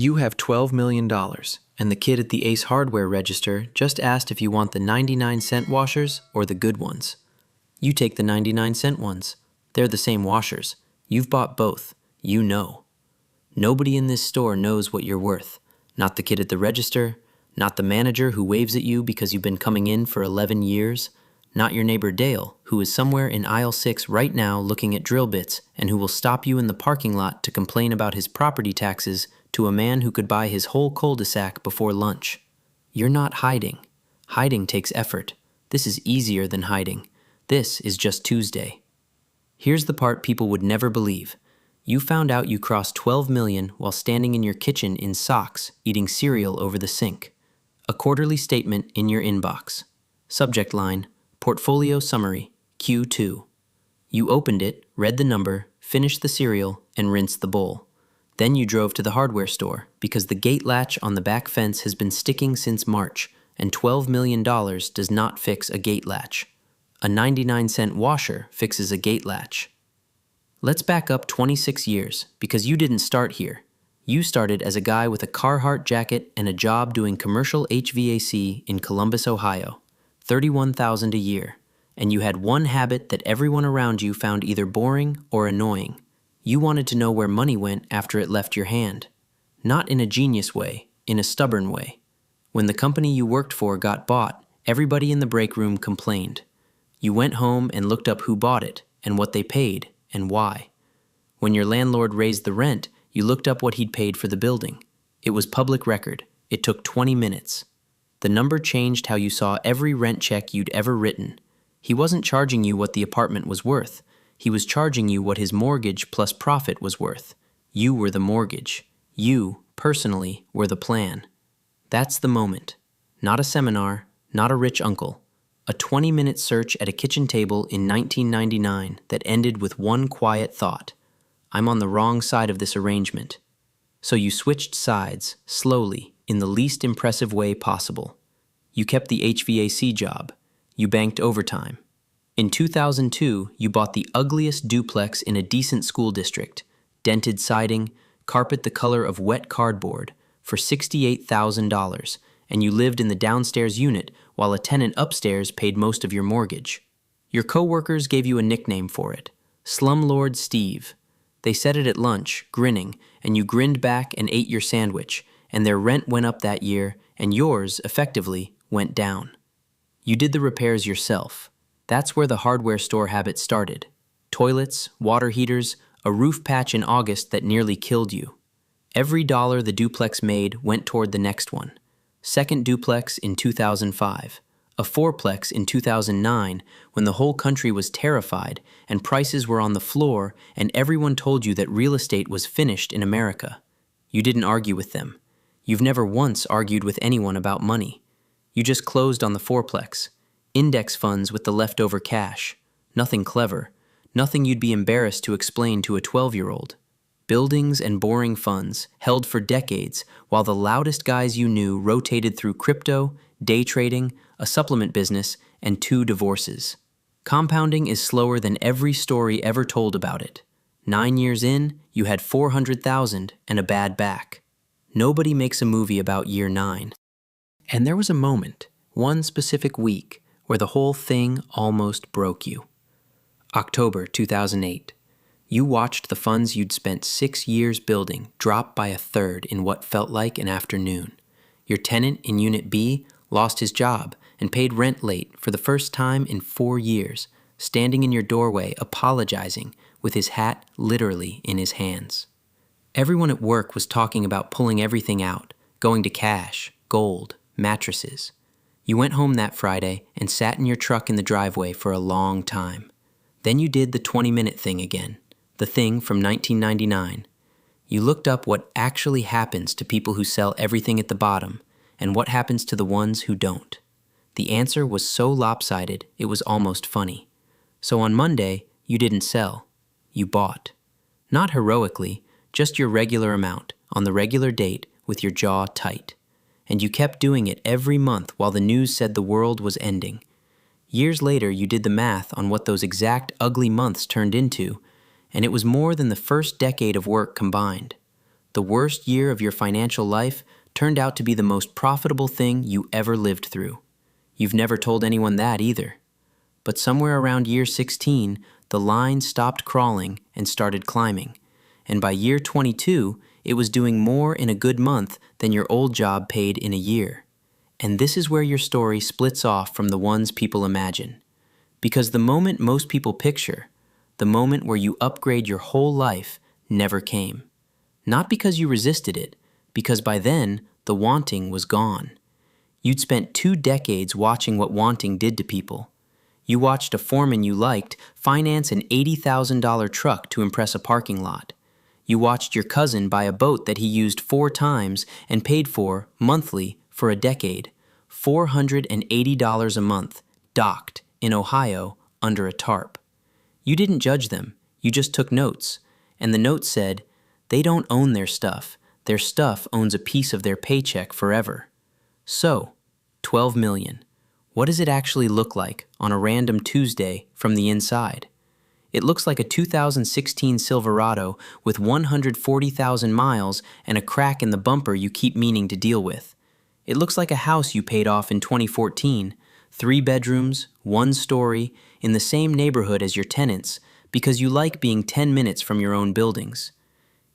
You have $12 million, and the kid at the Ace Hardware register just asked if you want the 99-cent washers or the good ones. You take the 99-cent ones. They're the same washers. You've bought both. You know. Nobody in this store knows what you're worth. Not the kid at the register, not the manager who waves at you because you've been coming in for 11 years, not your neighbor Dale, who is somewhere in aisle 6 right now looking at drill bits and who will stop you in the parking lot to complain about his property taxes to a man who could buy his whole cul-de-sac before lunch. You're not hiding. Hiding takes effort. This is easier than hiding. This is just Tuesday. Here's the part people would never believe. You found out you crossed 12 million while standing in your kitchen in socks, eating cereal over the sink. A quarterly statement in your inbox. Subject line, Portfolio Summary, Q2. You opened it, read the number, finished the cereal, and rinsed the bowl. Then you drove to the hardware store because the gate latch on the back fence has been sticking since March, and $12 million does not fix a gate latch. A 99-cent washer fixes a gate latch. Let's back up 26 years because you didn't start here. You started as a guy with a Carhartt jacket and a job doing commercial HVAC in Columbus, Ohio. $31,000 a year, and you had one habit that everyone around you found either boring or annoying. You wanted to know where money went after it left your hand. Not in a genius way, in a stubborn way. When the company you worked for got bought, everybody in the break room complained. You went home and looked up who bought it, and what they paid, and why. When your landlord raised the rent, you looked up what he'd paid for the building. It was public record. It took 20 minutes. The number changed how you saw every rent check you'd ever written. He wasn't charging you what the apartment was worth. He was charging you what his mortgage plus profit was worth. You were the mortgage. You, personally, were the plan. That's the moment. Not a seminar, not a rich uncle. A 20-minute search at a kitchen table in 1999 that ended with one quiet thought. I'm on the wrong side of this arrangement. So you switched sides, slowly, in the least impressive way possible. You kept the HVAC job. You banked overtime. In 2002, you bought the ugliest duplex in a decent school district, dented siding, carpet the color of wet cardboard, for $68,000, and you lived in the downstairs unit while a tenant upstairs paid most of your mortgage. Your coworkers gave you a nickname for it, Slumlord Steve. They said it at lunch, grinning, and you grinned back and ate your sandwich, and their rent went up that year, and yours, effectively, went down. You did the repairs yourself. That's where the hardware store habit started. Toilets, water heaters, a roof patch in August that nearly killed you. Every dollar the duplex made went toward the next one. Second duplex in 2005. A fourplex in 2009 when the whole country was terrified and prices were on the floor and everyone told you that real estate was finished in America. You didn't argue with them. You've never once argued with anyone about money. You just closed on the fourplex. Index funds with the leftover cash. Nothing clever. Nothing you'd be embarrassed to explain to a 12-year-old. Buildings and boring funds held for decades while the loudest guys you knew rotated through crypto, day trading, a supplement business, and 2 divorces. Compounding is slower than every story ever told about it. 9 years in, you had $400,000 and a bad back. Nobody makes a movie about year 9. And there was a moment, one specific week, where the whole thing almost broke you. October 2008. You watched the funds you'd spent 6 years building drop by a third in what felt like an afternoon. Your tenant in Unit B lost his job and paid rent late for the first time in 4 years, standing in your doorway apologizing with his hat literally in his hands. Everyone at work was talking about pulling everything out, going to cash, gold, mattresses. You went home that Friday and sat in your truck in the driveway for a long time. Then you did the 20-minute thing again, the thing from 1999. You looked up what actually happens to people who sell everything at the bottom and what happens to the ones who don't. The answer was so lopsided it was almost funny. So on Monday, you didn't sell. You bought. Not heroically, just your regular amount, on the regular date, with your jaw tight. And you kept doing it every month while the news said the world was ending. Years later, you did the math on what those exact ugly months turned into, and it was more than the first decade of work combined. The worst year of your financial life turned out to be the most profitable thing you ever lived through. You've never told anyone that either. But somewhere around year 16, the line stopped crawling and started climbing. And by year 22, it was doing more in a good month than your old job paid in a year. And this is where your story splits off from the ones people imagine. Because the moment most people picture, the moment where you upgrade your whole life, never came. Not because you resisted it, because by then, the wanting was gone. You'd spent 2 decades watching what wanting did to people. You watched a foreman you liked finance an $80,000 truck to impress a parking lot. You watched your cousin buy a boat that he used 4 times and paid for, monthly, for a decade. $480 a month, docked, in Ohio, under a tarp. You didn't judge them, you just took notes. And the note said, they don't own their stuff owns a piece of their paycheck forever. So, 12 million. What does it actually look like on a random Tuesday from the inside? It looks like a 2016 Silverado with 140,000 miles and a crack in the bumper you keep meaning to deal with. It looks like a house you paid off in 2014, 3 bedrooms, 1 story, in the same neighborhood as your tenants because you like being 10 minutes from your own buildings.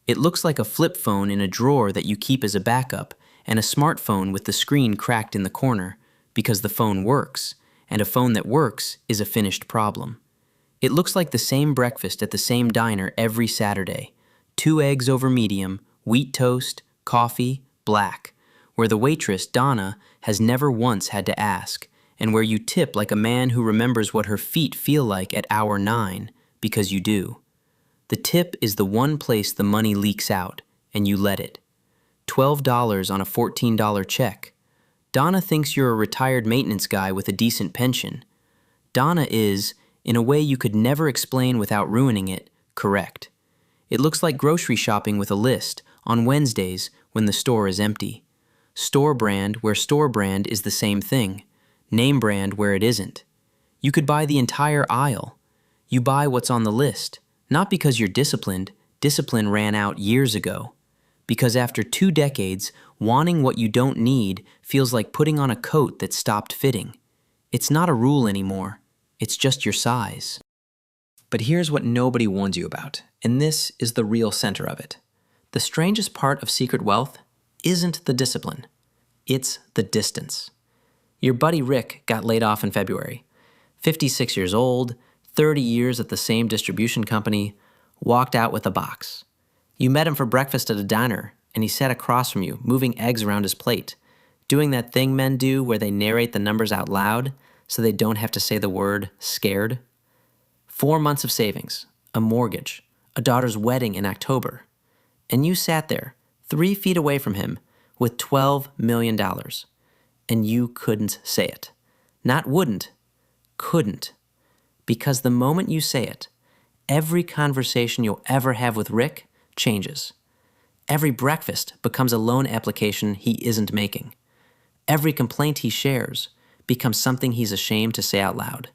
It looks like a flip phone in a drawer that you keep as a backup and a smartphone with the screen cracked in the corner because the phone works, and a phone that works is a finished problem. It looks like the same breakfast at the same diner every Saturday. 2 eggs over medium, wheat toast, coffee, black, where the waitress, Donna, has never once had to ask, and where you tip like a man who remembers what her feet feel like at hour 9, because you do. The tip is the one place the money leaks out, and you let it. $12 on a $14 check. Donna thinks you're a retired maintenance guy with a decent pension. Donna is, in a way you could never explain without ruining it, correct. It looks like grocery shopping with a list on Wednesdays when the store is empty. Store brand where store brand is the same thing. Name brand where it isn't. You could buy the entire aisle. You buy what's on the list, not because you're disciplined. Discipline ran out years ago. Because after 2 decades, wanting what you don't need feels like putting on a coat that stopped fitting. It's not a rule anymore. It's just your size. But here's what nobody warns you about, and this is the real center of it. The strangest part of secret wealth isn't the discipline. It's the distance. Your buddy Rick got laid off in February. 56 years old, 30 years at the same distribution company, walked out with a box. You met him for breakfast at a diner, and he sat across from you, moving eggs around his plate, doing that thing men do where they narrate the numbers out loud so they don't have to say the word scared. 4 months of savings, a mortgage, a daughter's wedding in October. And you sat there, 3 feet away from him, with $12 million. And you couldn't say it. Not wouldn't, couldn't. Because the moment you say it, every conversation you'll ever have with Rick changes. Every breakfast becomes a loan application he isn't making. Every complaint he shares becomes something he's ashamed to say out loud.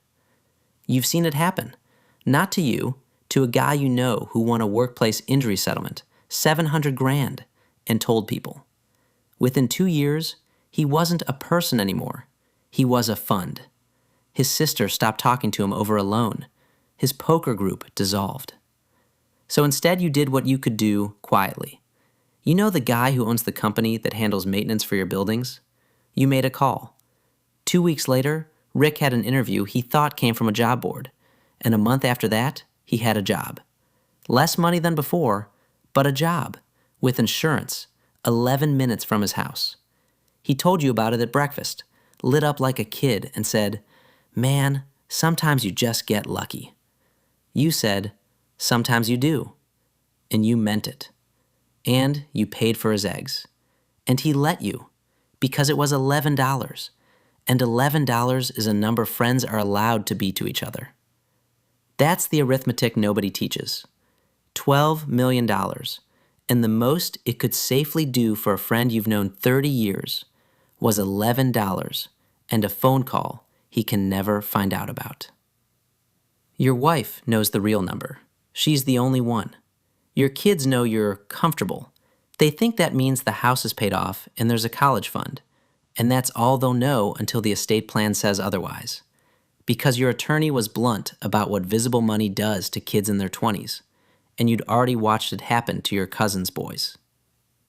You've seen it happen. Not to you, to a guy you know who won a workplace injury settlement, $700,000, and told people. Within 2 years, he wasn't a person anymore. He was a fund. His sister stopped talking to him over a loan. His poker group dissolved. So instead you did what you could do quietly. You know the guy who owns the company that handles maintenance for your buildings? You made a call. 2 weeks later, Rick had an interview he thought came from a job board. And a month after that, he had a job. Less money than before, but a job, with insurance, 11 minutes from his house. He told you about it at breakfast, lit up like a kid, and said, "Man, sometimes you just get lucky." You said, "Sometimes you do." And you meant it. And you paid for his eggs. And he let you, because it was $11. And $11 is a number friends are allowed to be to each other. That's the arithmetic nobody teaches. $12 million. And the most it could safely do for a friend you've known 30 years was $11 and a phone call he can never find out about. Your wife knows the real number. She's the only one. Your kids know you're comfortable. They think that means the house is paid off and there's a college fund. And that's all they'll know until the estate plan says otherwise. Because your attorney was blunt about what visible money does to kids in their 20s, and you'd already watched it happen to your cousin's boys.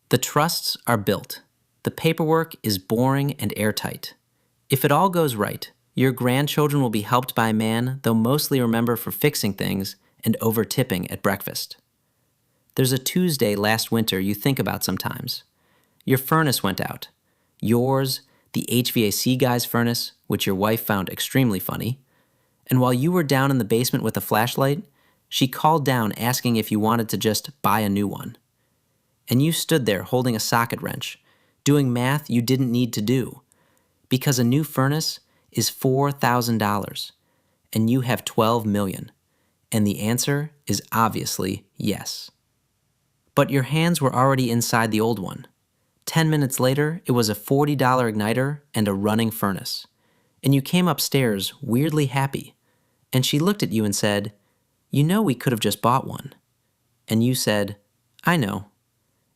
The trusts are built. The paperwork is boring and airtight. If it all goes right, your grandchildren will be helped by a man they'll mostly remember for fixing things and over-tipping at breakfast. There's a Tuesday last winter you think about sometimes. Your furnace went out. Yours, the HVAC guy's furnace, which your wife found extremely funny. And while you were down in the basement with a flashlight, she called down asking if you wanted to just buy a new one. And you stood there holding a socket wrench, doing math you didn't need to do. Because a new furnace is $4,000, and you have $12 million. And the answer is obviously yes. But your hands were already inside the old one. 10 minutes later, it was a $40 igniter and a running furnace. And you came upstairs weirdly happy. And she looked at you and said, "You know we could have just bought one." And you said, "I know."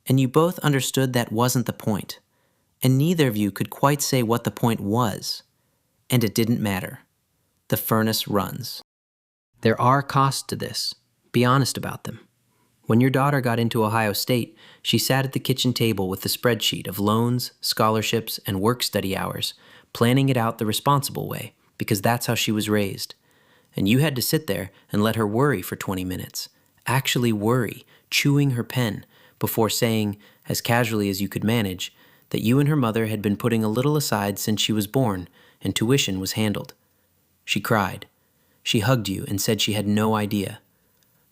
And you both understood that wasn't the point. And neither of you could quite say what the point was. And it didn't matter. The furnace runs. There are costs to this. Be honest about them. When your daughter got into Ohio State, she sat at the kitchen table with the spreadsheet of loans, scholarships, and work study hours, planning it out the responsible way, because that's how she was raised. And you had to sit there and let her worry for 20 minutes, actually worry, chewing her pen, before saying, as casually as you could manage, that you and her mother had been putting a little aside since she was born, and tuition was handled. She cried. She hugged you and said she had no idea.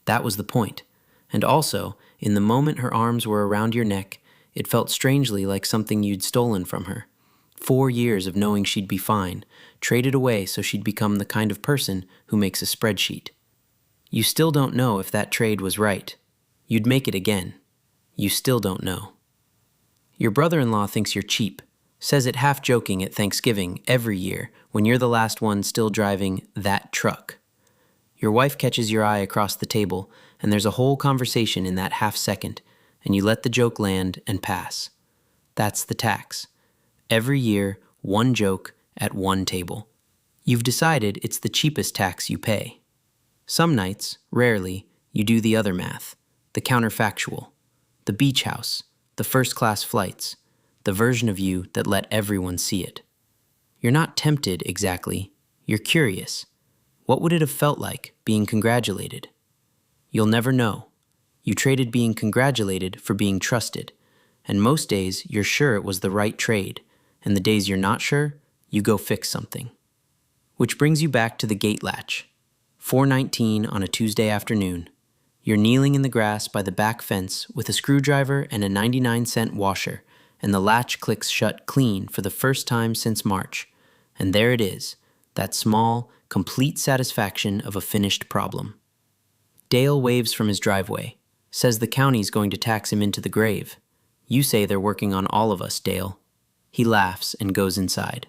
That was the point. And also, in the moment her arms were around your neck, it felt strangely like something you'd stolen from her. 4 years of knowing she'd be fine, traded away so she'd become the kind of person who makes a spreadsheet. You still don't know if that trade was right. You'd make it again. You still don't know. Your brother-in-law thinks you're cheap, says it half joking at Thanksgiving every year when you're the last one still driving that truck. Your wife catches your eye across the table, and there's a whole conversation in that half second, and you let the joke land and pass. That's the tax. Every year, one joke at one table. You've decided it's the cheapest tax you pay. Some nights, rarely, you do the other math, the counterfactual, the beach house, the first-class flights, the version of you that let everyone see it. You're not tempted exactly, you're curious. What would it have felt like being congratulated? You'll never know. You traded being congratulated for being trusted, and most days you're sure it was the right trade, and the days you're not sure, you go fix something. Which brings you back to the gate latch. 4:19 on a Tuesday afternoon. You're kneeling in the grass by the back fence with a screwdriver and a 99-cent washer, and the latch clicks shut clean for the first time since March. And there it is, that small, complete satisfaction of a finished problem. Dale waves from his driveway, says the county's going to tax him into the grave. You say they're working on all of us, Dale. He laughs and goes inside.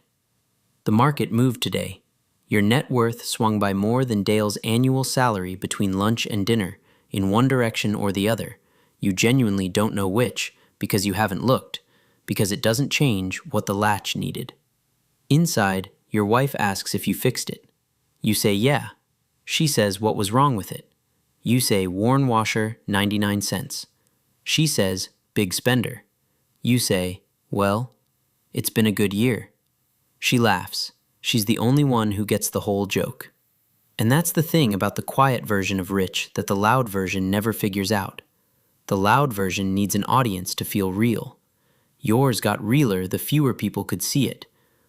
The market moved today. Your net worth swung by more than Dale's annual salary between lunch and dinner, in one direction or the other. You genuinely don't know which, because you haven't looked, because it doesn't change what the latch needed. Inside, your wife asks if you fixed it. You say yeah. She says what was wrong with it. You say worn washer, 99 cents. She says big spender. You say, well, it's been a good year. She laughs. She's the only one who gets the whole joke. And that's the thing about the quiet version of rich that the loud version never figures out. The loud version needs an audience to feel real. Yours got realer the fewer people could see it,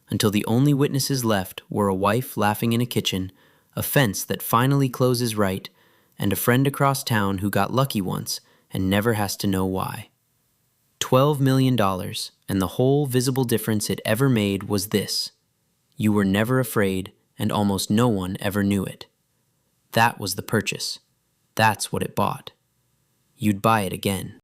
until the only witnesses left were a wife laughing in a kitchen, a fence that finally closes right, and a friend across town who got lucky once and never has to know why. $12 million, and the whole visible difference it ever made was this. You were never afraid, and almost no one ever knew it. That was the purchase. That's what it bought. You'd buy it again.